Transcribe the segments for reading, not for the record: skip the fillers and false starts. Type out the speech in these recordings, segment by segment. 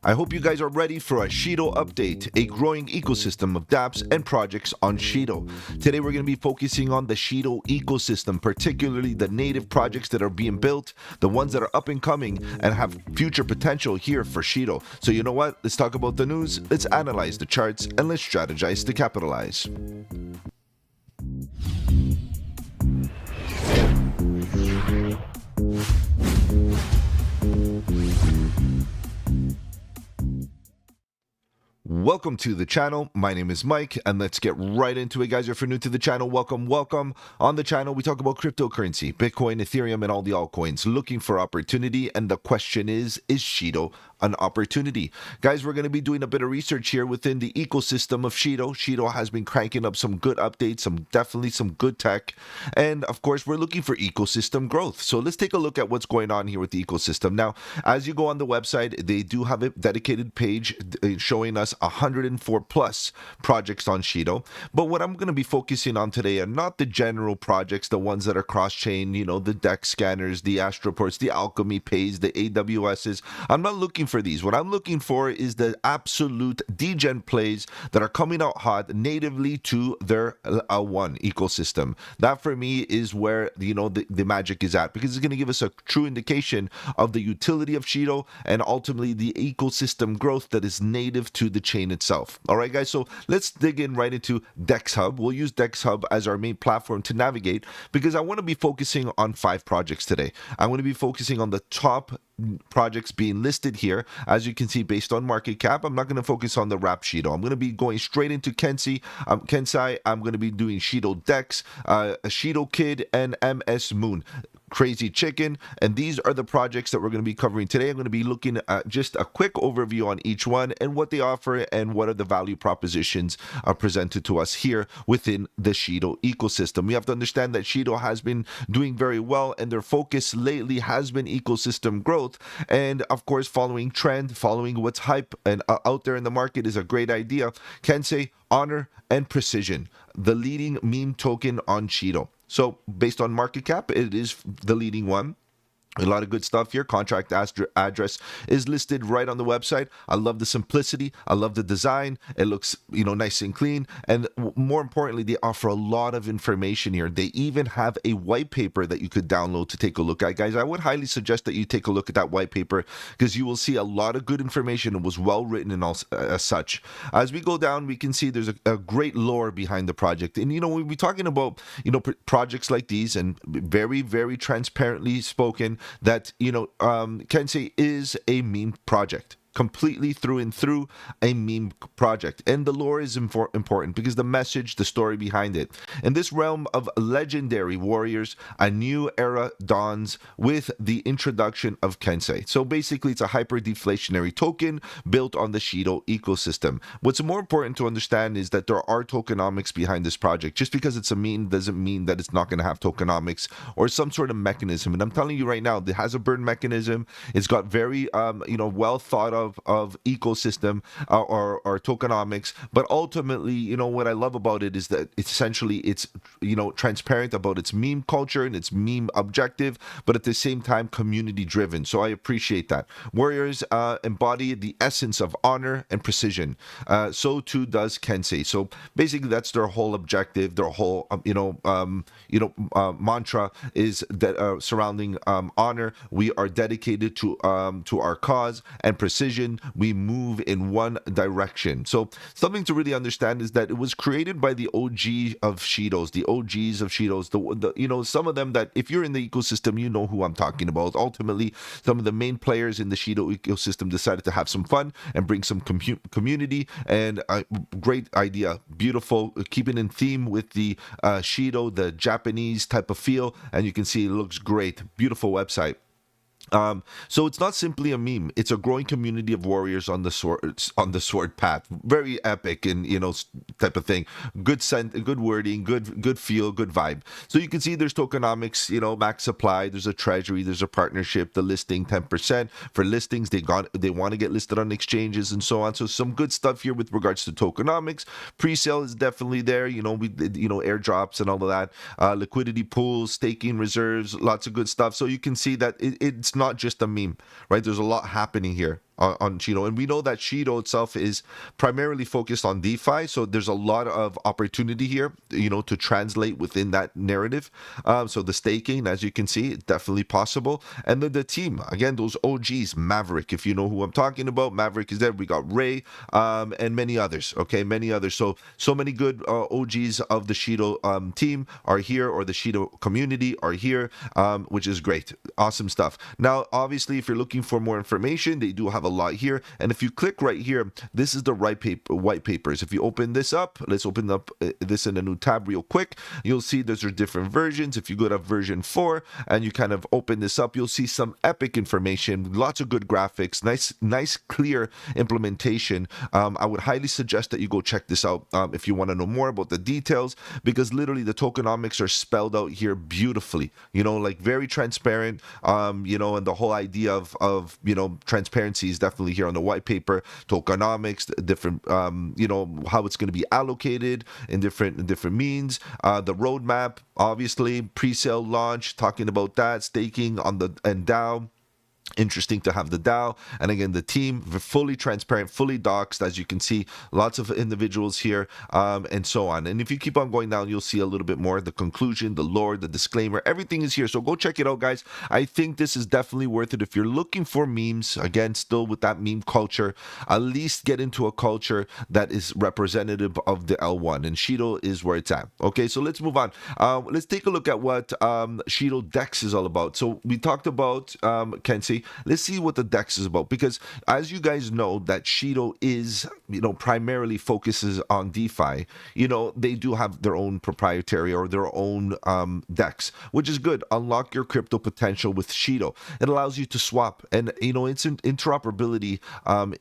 I hope you guys are ready for a SHIDO update, a growing ecosystem of dApps and projects on SHIDO. Today we're going to be focusing on the SHIDO ecosystem, particularly the native projects that are being built, the ones that are up and coming and have future potential here for SHIDO. So you know what? Let's talk about the news, let's analyze the charts, and let's strategize to capitalize. Welcome to the channel. My name is Mike, and let's get right into it, guys. If you're new to the channel, welcome. On the channel, we talk about cryptocurrency, Bitcoin, Ethereum, and all the altcoins, looking for opportunity. And the question is SHIDO an opportunity? Guys, we're going to be doing a bit of research here within the ecosystem of SHIDO. SHIDO has been cranking up some good updates, definitely some good tech. And of course, we're looking for ecosystem growth. So let's take a look at what's going on here with the ecosystem. Now, as you go on the website, they do have a dedicated page showing us 104 plus projects on SHIDO. But what I'm going to be focusing on today are not the general projects, the ones that are cross-chain, you know, the DEX scanners, the Astroports, the Alchemy Pays, the AWSs. I'm not looking for these. What I'm looking for is the absolute degen plays that are coming out hot natively to their L1 ecosystem. That for me is where, you know, the magic is at, because it's going to give us a true indication of the utility of SHIDO and ultimately the ecosystem growth that is native to the chain itself. All right, guys, so let's dig in right into DEX Hub. We'll use DEX Hub as our main platform to navigate, because I want to be focusing on 5 projects today. I want to be focusing on the top projects being listed here. As you can see, based on market cap, I'm not going to focus on the wrap SHIDO. I'm going to be going straight into Kensei. I'm going to be doing SHIDO DEX, SHIDO Kid, and MS Moon. Crazy Chicken, and these are the projects that we're going to be covering today. I'm going to be looking at just a quick overview on each one and what they offer and what are the value propositions presented to us here within the SHIDO ecosystem. We have to understand that SHIDO has been doing very well, and their focus lately has been ecosystem growth, and of course following trend, following what's hype and out there in the market is a great idea. Kensei, Honor, and Precision, the leading meme token on SHIDO. So based on market cap, it is the leading one. A lot of good stuff here. Contract address is listed right on the website. I love the simplicity. I love the design. It looks, you know, nice and clean. And more importantly, they offer a lot of information here. They even have a white paper that you could download to take a look at. Guys, I would highly suggest that you take a look at that white paper, because you will see a lot of good information. It was well written and all as such. As we go down, we can see there's a great lore behind the project. And, you know, we'll be talking about, you know, projects like these, and very, very transparently spoken, that, you know, Kensei is a meme project. Completely through and through a meme project. And the lore is important because the message, the story behind it. In this realm of legendary warriors, a new era dawns with the introduction of Kensei. So basically, it's a hyper-deflationary token built on the SHIDO ecosystem. What's more important to understand is that there are tokenomics behind this project. Just because it's a meme doesn't mean that it's not going to have tokenomics or some sort of mechanism. And I'm telling you right now, it has a burn mechanism. It's got very, you know, well thought of ecosystem or tokenomics. But ultimately, you know, what I love about it is that essentially it's, you know, transparent about its meme culture and its meme objective, but at the same time community driven. So I appreciate that. Warriors embody the essence of honor and precision. So too does Kensei. So basically, that's their whole objective. Their whole mantra is that surrounding honor. We are dedicated to our cause, and precision. We move in one direction. So something to really understand is that it was created by the OG of SHIDOs, the OGs of SHIDOs, the you know, some of them that if you're in the ecosystem, you know who I'm talking about. Ultimately, some of the main players in the SHIDO ecosystem decided to have some fun and bring some community, and a great idea, beautiful, keeping in theme with the SHIDO, the Japanese type of feel, and you can see it looks great. Beautiful website. So it's not simply a meme. It's a growing community of warriors on the sword path. Very epic and, you know, type of thing. Good good wording, good feel, good vibe. So you can see there's tokenomics, you know, max supply. There's a treasury. There's a partnership. The listing 10% for listings. They want to get listed on exchanges and so on. So some good stuff here with regards to tokenomics. Pre-sale is definitely there. You know, airdrops and all of that. Liquidity pools, staking reserves, lots of good stuff. So you can see that it's not just a meme, right? There's a lot happening here. on SHIDO. And we know that SHIDO itself is primarily focused on DeFi, so there's a lot of opportunity here, to translate within that narrative. So the staking, as you can see, definitely possible. And then the team, again, those OGs, Maverick, if you know who I'm talking about, Maverick is there. We got Ray, and many others. Okay, many others. So many good OGs of the SHIDO team are here, or the SHIDO community are here, which is great. Awesome stuff. Now, obviously, if you're looking for more information, they do have a lot here. And if you click right here, this is the white papers. If you open this up, let's open up this in a new tab real quick. You'll see there's different versions. If you go to version 4 and you kind of open this up, you'll see some epic information, lots of good graphics, nice clear implementation. I would highly suggest that you go check this out if you want to know more about the details, because literally the tokenomics are spelled out here beautifully, like very transparent, and the whole idea of transparency is definitely here on the white paper. Tokenomics, different, how it's going to be allocated in different means, the roadmap, obviously pre-sale launch, talking about that, staking on the and DAO. Interesting to have the DAO, and again the team fully transparent, fully doxed, as you can see, lots of individuals here, and so on. And if you keep on going down, you'll see a little bit more, the conclusion, the lore, the disclaimer, everything is here. So go check it out, guys. I think this is definitely worth it if you're looking for memes. Again, still with that meme culture, at least get into a culture that is representative of the L1, and SHIDO is where it's at. Okay, so let's move on. Let's take a look at what SHIDO DEX is all about. So we talked about Kenzie. Let's see what the DEX is about, because as you guys know, that SHIDO is, primarily focuses on DeFi. They do have their own proprietary or their own DEX, which is good. Unlock your crypto potential with SHIDO. It allows you to swap, and its interoperability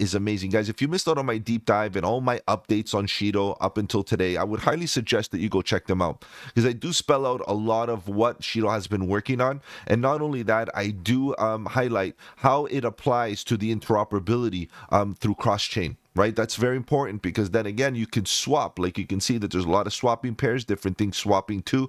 is amazing, guys. If you missed out on my deep dive and all my updates on SHIDO up until today, I would highly suggest that you go check them out, because I do spell out a lot of what SHIDO has been working on. And not only that, I do highlight how it applies to the interoperability through cross-chain. Right, that's very important, because then again you can swap. Like you can see that there's a lot of swapping pairs, different things swapping to.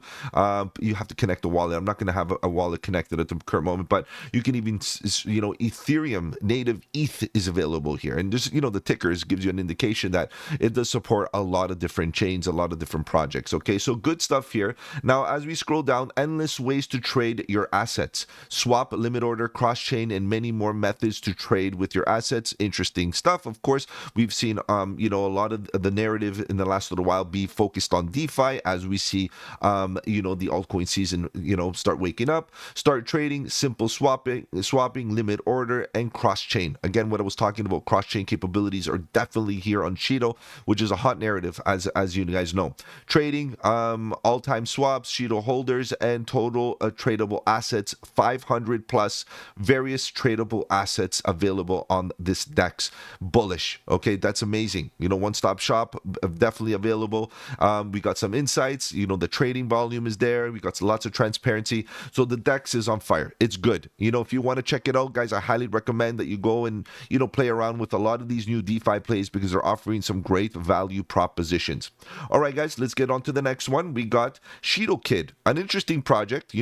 You have to connect a wallet. I'm not going to have a wallet connected at the current moment, but you can even, Ethereum native ETH is available here, and just the tickers gives you an indication that it does support a lot of different chains, a lot of different projects. Okay, so good stuff here. Now, as we scroll down, endless ways to trade your assets, swap, limit order, cross chain, and many more methods to trade with your assets. Interesting stuff, of course. We've seen, a lot of the narrative in the last little while be focused on DeFi, as we see, the altcoin season, start waking up, start trading, simple swapping, limit order, and cross-chain. Again, what I was talking about, cross-chain capabilities are definitely here on SHIDO, which is a hot narrative, as you guys know. Trading, all-time swaps, SHIDO holders, and total tradable assets, 500 plus various tradable assets available on this DEX. Bullish. Okay, that's amazing. One-stop shop, definitely available. We got some insights. The trading volume is there. We got lots of transparency. So the DEX is on fire. It's good. If you want to check it out, guys, I highly recommend that you go and, play around with a lot of these new DeFi plays, because they're offering some great value propositions. All right, guys, let's get on to the next one. We got SHIDO Kid, an interesting project,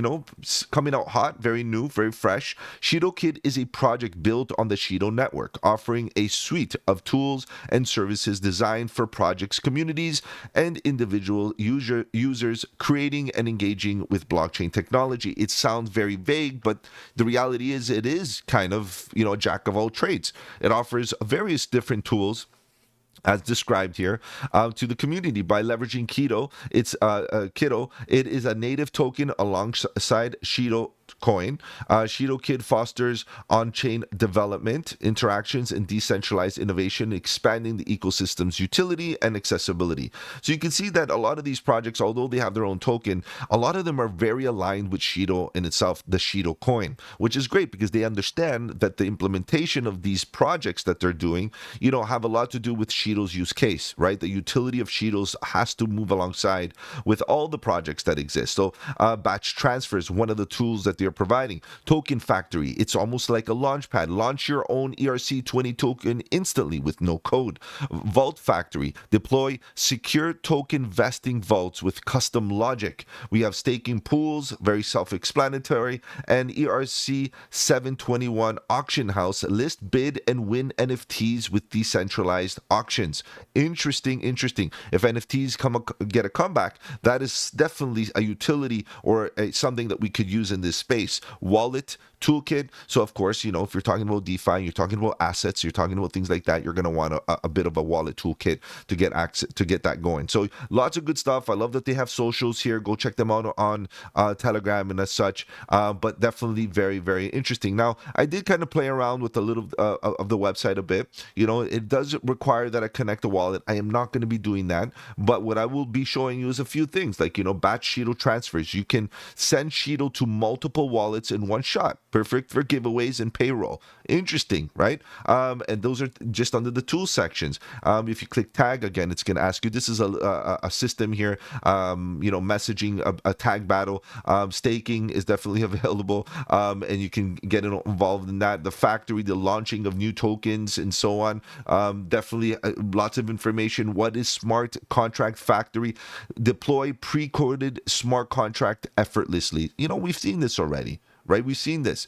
coming out hot, very new, very fresh. SHIDO Kid is a project built on the SHIDO network, offering a suite of tools and services designed for projects, communities, and individual users creating and engaging with blockchain technology. It sounds very vague, but the reality is it is kind of, a jack of all trades. It offers various different tools, as described here, to the community by leveraging Kiddo. Kiddo. It is a native token alongside SHIDO coin. SHIDO Kid fosters on-chain development, interactions, and decentralized innovation, expanding the ecosystem's utility and accessibility. So you can see that a lot of these projects, although they have their own token, a lot of them are very aligned with SHIDO in itself, the SHIDO coin, which is great, because they understand that the implementation of these projects that they're doing, have a lot to do with SHIDO's use case, right? The utility of SHIDO's has to move alongside with all the projects that exist. So batch transfers, one of the tools that they they're providing. Token Factory, it's almost like a launch pad. Launch your own ERC20 token instantly with no code. Vault Factory, deploy secure token vesting vaults with custom logic. We have staking pools, very self-explanatory, and ERC 721 auction house, list, bid, and win NFTs with decentralized auctions. Interesting. If NFTs get a comeback, that is definitely a utility or something that we could use in this space. Wallet toolkit. So of course, if you're talking about DeFi, you're talking about assets, you're talking about things like that, you're going to want a bit of a wallet toolkit to get access, to get that going. So lots of good stuff. I love that they have socials here. Go check them out on Telegram and as such. But definitely very, very interesting. Now, I did kind of play around with a little of the website a bit. It does require that I connect a wallet. I am not going to be doing that. But what I will be showing you is a few things like, batch SHIDO transfers. You can send SHIDO to multiple wallets in one shot. Perfect for giveaways and payroll. Interesting, right? And those are just under the tool sections. If you click tag again, it's going to ask you. This is a system here. Messaging, a tag battle. Staking is definitely available, and you can get involved in that. The factory, the launching of new tokens, and so on. Definitely lots of information. What is smart contract factory? Deploy pre-coded smart contract effortlessly. We've seen this already. Right, we've seen this.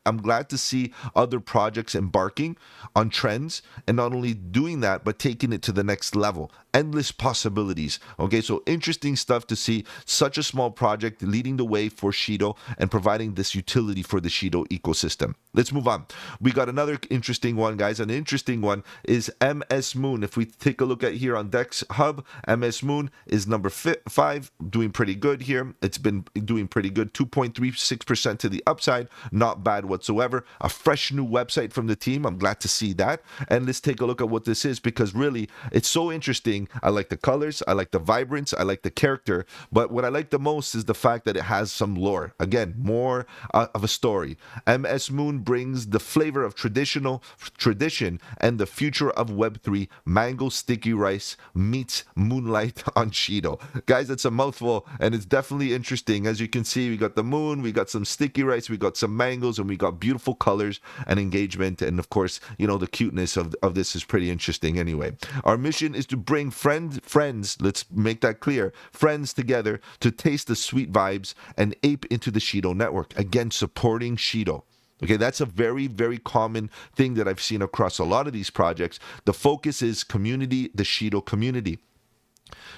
I'm glad to see other projects embarking on trends and not only doing that, but taking it to the next level. Endless possibilities. Okay, so interesting stuff to see such a small project leading the way for SHIDO and providing this utility for the SHIDO ecosystem. Let's move on. We got another interesting one, guys. An interesting one is MS Moon. If we take a look at here on Dex Hub, MS Moon is number 5, doing pretty good here. It's been doing pretty good, 2.36% to the upside, not bad whatsoever. A fresh new website from the team. I'm glad to see that. And let's take a look at what this is, because really it's so interesting. I like the colors, I like the vibrance, I like the character, but what I like the most is the fact that it has some lore. Again, more of a story. MS Moon brings the flavor of tradition and the future of Web3. Mango sticky rice meets moonlight on SHIDO. Guys, it's a mouthful and it's definitely interesting. As you can see, we got the moon, we got some sticky rice, we got some mangoes, and we got beautiful colors and engagement. And of course, the cuteness of this is pretty interesting anyway. Our mission is to bring friends, let's make that clear, friends together to taste the sweet vibes and ape into the SHIDO network. Again, supporting SHIDO. Okay, that's a very, very common thing that I've seen across a lot of these projects. The focus is community, the SHIDO community.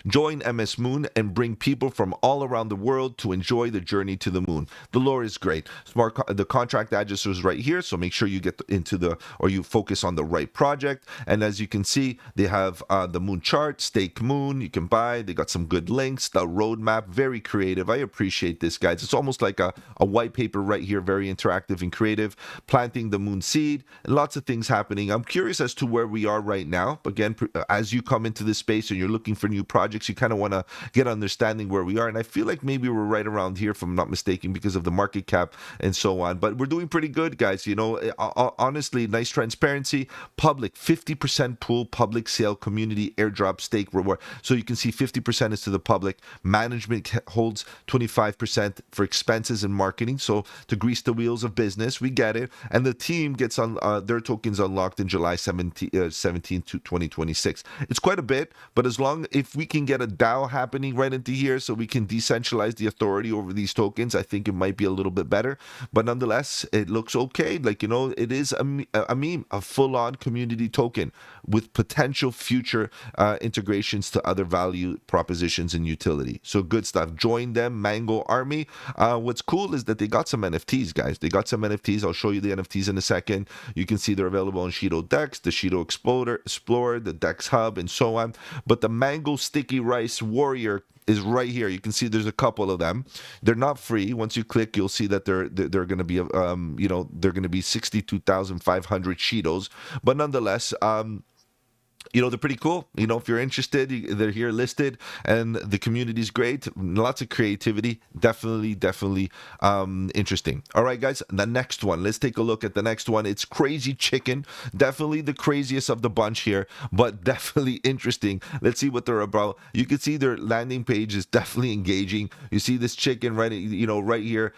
Join MS Moon and bring people from all around the world to enjoy the journey to the moon. The lore is great. The contract address is right here, so make sure you get you focus on the right project. And as you can see, they have the moon chart, stake moon, you can buy. They got some good links, the roadmap, very creative. I appreciate this, guys. It's almost like a white paper right here, very interactive and creative. Planting the moon seed, and lots of things happening. I'm curious as to where we are right now. Again, as you come into this space and you're looking for new projects, you kind of want to get understanding where we are. And I feel like maybe we're right around here, if I'm not mistaken, because of the market cap and so on. But we're doing pretty good, guys. Honestly, nice transparency. Public 50% pool, public sale, community airdrop, stake reward. So you can see 50% is to the public. Management holds 25% for expenses and marketing. So to grease the wheels of business, we get it. And the team gets on their tokens unlocked in July 17th to 2026. It's quite a bit, but if we can get a DAO happening right into here so we can decentralize the authority over these tokens, I think it might be a little bit better. But nonetheless, it looks okay. It is a meme, a full-on community token with potential future integrations to other value propositions and utility. So good stuff. Join them, Mango Army. What's cool is that they got some NFTs, guys. They got some NFTs. I'll show you the NFTs in a second. You can see they're available on SHIDO Dex, the SHIDO Explorer, the Dex Hub, and so on. But the Mango Sticky Rice Warrior is right here. You can see there's a couple of them. They're not free. Once you click, you'll see that they're going to be they're going to be 62,500 SHIDOs. But nonetheless, they're pretty cool. If you're interested, they're here listed, and the community's great. Lots of creativity. Definitely interesting. All right, guys, the next one. Let's take a look at the next one. It's Crazy Chicken. Definitely the craziest of the bunch here, but definitely interesting. Let's see what they're about. You can see their landing page is definitely engaging. You see this chicken right, right here.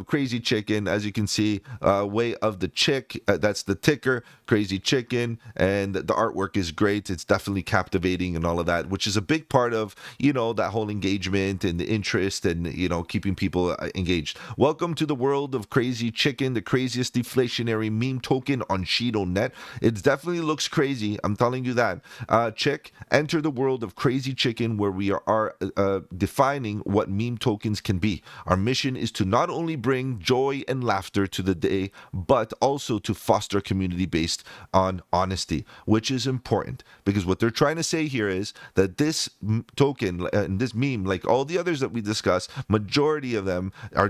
Crazy Chicken, as you can see, way of the chick. That's the ticker. Crazy Chicken, and the artwork is great. It's definitely captivating and all of that, which is a big part of, that whole engagement and the interest and, keeping people engaged. Welcome to the world of Crazy Chicken, the craziest deflationary meme token on SHIDO net. It definitely looks crazy. I'm telling you that. Enter the world of Crazy Chicken, where we are defining what meme tokens can be. Our mission is to not only bring joy and laughter to the day, but also to foster community based on honesty, which is important, because what they're trying to say here is that this token and this meme, like all the others that we discuss, majority of them are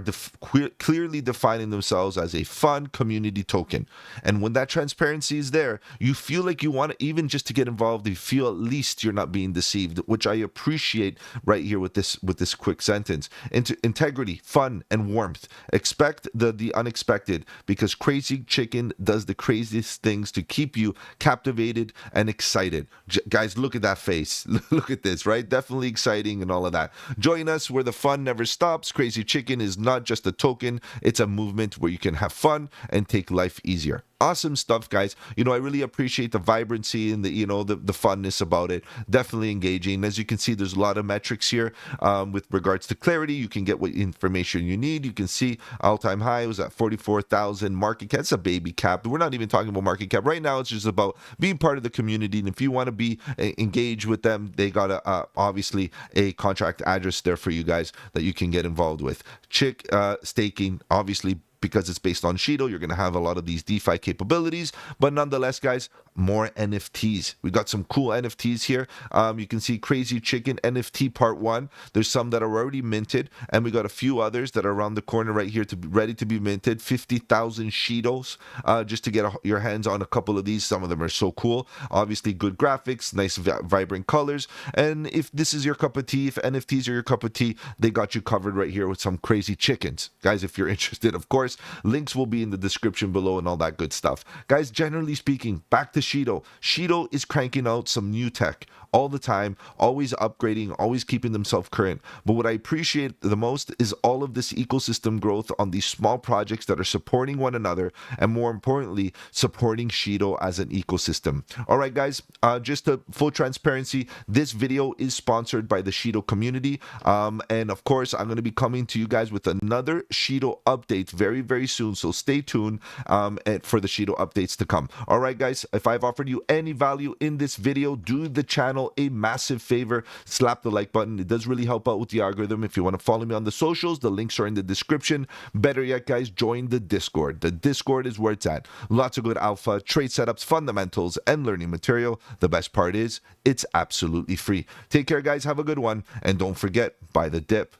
clearly defining themselves as a fun community token. And when that transparency is there, you feel like you want to, even just to get involved, you feel at least you're not being deceived, which I appreciate right here with this quick sentence. Integrity, fun, and warmth. Expect the unexpected, because Crazy Chicken does the craziest things to keep you captivated and excited. Guys, look at that face. Look at this, right? Definitely exciting and all of that. Join us where the fun never stops. Crazy Chicken is not just a token, it's a movement where you can have fun and take life easier. Awesome stuff, guys. I really appreciate the vibrancy and the funness about it. Definitely engaging. As you can see, there's a lot of metrics here with regards to clarity. You can get what information you need. You can see all-time high was at 44,000 market cap. It's a baby cap. We're not even talking about market cap right now. It's just about being part of the community. And if you want to be engaged with them, they got obviously a contract address there for you guys that you can get involved with. Staking, obviously, because it's based on SHIDO, you're going to have a lot of these DeFi capabilities. But nonetheless, guys, more NFTs. We got some cool NFTs here. You can see Crazy Chicken NFT Part 1. There's some that are already minted, and we got a few others that are around the corner right here to be ready to be minted. 50,000 SHIDOs just to get your hands on a couple of these. Some of them are so cool. Obviously, good graphics, nice vibrant colors. And if this is your cup of tea, if NFTs are your cup of tea, they got you covered right here with some Crazy Chickens. Guys, if you're interested, of course, links will be in the description below and all that good stuff. Guys, generally speaking, back to SHIDO. SHIDO is cranking out some new tech all the time, always upgrading, always keeping themselves current. But what I appreciate the most is all of this ecosystem growth on these small projects that are supporting one another, and more importantly, supporting SHIDO as an ecosystem. All right, guys, just a full transparency, this video is sponsored by the SHIDO community. And of course, I'm going to be coming to you guys with another SHIDO update very soon. So stay tuned for the SHIDO updates to come. All right, guys, if I've offered you any value in this video, do the channel a massive favor. Slap the like button. It does really help out with the algorithm. If you want to follow me on the socials, the links are in the description. Better yet, guys, join the Discord. The Discord is where it's at. Lots of good alpha, trade setups, fundamentals, and learning material. The best part is it's absolutely free. Take care, guys. Have a good one. And don't forget, buy the dip.